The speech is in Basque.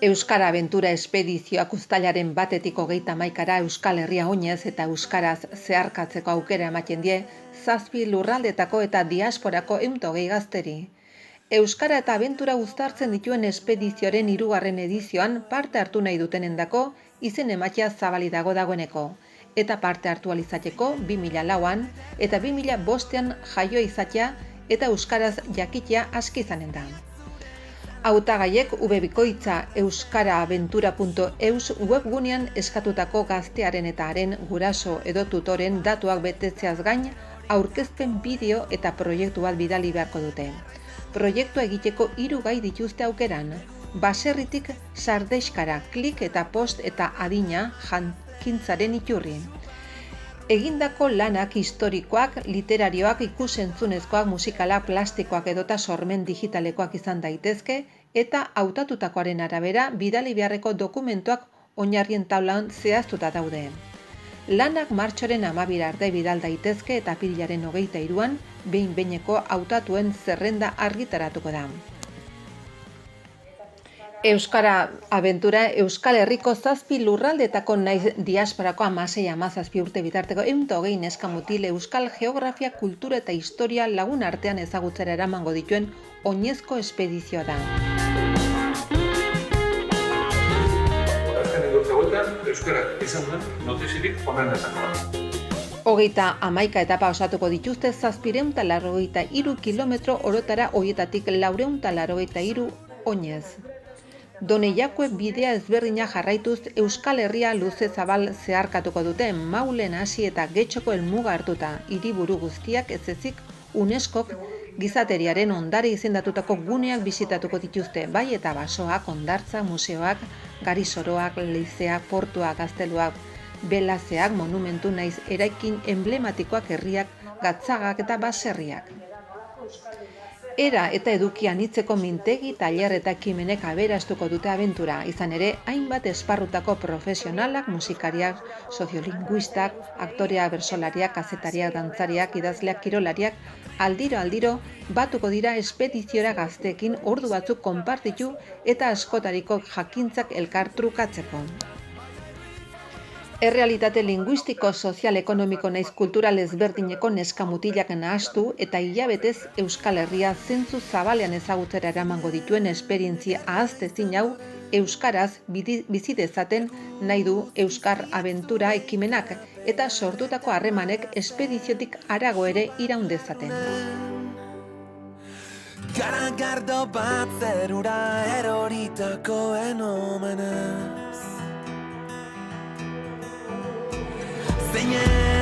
Euskara Abentura Espedizioak uztailaren 1-tik 31 Euskal Herria oinez eta euskaraz zeharkatzeko aukera ematen die 7 lurraldetako eta diasporako 120 gazteri. Euskara eta abentura uztartzen dituen espedizioaren 3. edizioan parte hartu nahi dutenendako izen ematea zabali dagoeneko, eta parte hartu ahal izateko 2004an eta 2005an jaio izatea eta euskaraz jakitea aski izanen da. Hautagaiek ubebikoitza euskarabentura.eus webgunean eskatutako gaztearen eta haren guraso edo tutoren datuak betetzeaz gain, aurkezpen bideo eta proiektu bat bidali beharko dute. Proiektua egiteko 3 gai dituzte aukeran. Baserritik Sardexkara, klik eta post eta adina jankintzaren iturri. Egindako lanak historikoak, literarioak, ikus-entzunezkoak, musikalak, plastikoak edota sormen digitalekoak izan daitezke eta hautatutakoaren arabera bidali beharreko dokumentuak oinarrien taulan zehaztuta daude. Lanak martxoaren 12 arte bidal daitezke eta apirilaren 23an behin-behineko hautatuen zerrenda argitaratuko da. Euskara Abentura Euskal Herriko 7 lurraldetako naiz diasporako 16-17 urte bitarteko 120 neska mutil euskal geografia, kultura eta historia lagun artean ezagutzera eramango dituen oinezko espedizioa da. Azkeneko hauetan, euskarak izan duen notizirik onenetako da. 31 etapa osatuko dituzte 783 kilometro orotara, horietatik 483 oinez. Doneiakue bidea ezberdina jarraituz Euskal Herria luze zabal zeharkatuko dute, Maulen hasi eta Getxoko helmuga hartuta, hiriburu guztiak ez ezik UNESCOk gizateriaren ondare izendatutako guneak bisitatuko dituzte, bai eta basoak, hondartza, museoak, garizoroak, leizeak, portuak, gazteluak, belazeak, monumentu naiz eraikin emblematikoak, herriak, gatzagak eta baserriak. Era eta eduki anitzeko mintegi, tailer eta ekimenek aberastuko dute abentura, izan ere, hainbat esparrutako profesionalak, musikariak, soziolinguistak, aktoreak, bersolariak, kazetariak, dantzariak, idazleak, kirolariak, aldiro batuko dira espediziora gazteekin ordu batzuk konpartitu eta askotariko jakintzak elkar trukatzeko. Errealitate linguistiko, sozial, ekonomiko naiz kultural ezberdineko neska mutilak nahastu eta hilabetez Euskal Herria zentzu zabalean ezagutzera eramango dituen esperientzia ahaztezin hau euskaraz bizi dezaten nahi du Euskar Abentura ekimenak eta sortutako harremanek espediziotik harago ere iraun dezaten. Garagardo bat zerura eroritakoen omenez. Zeinen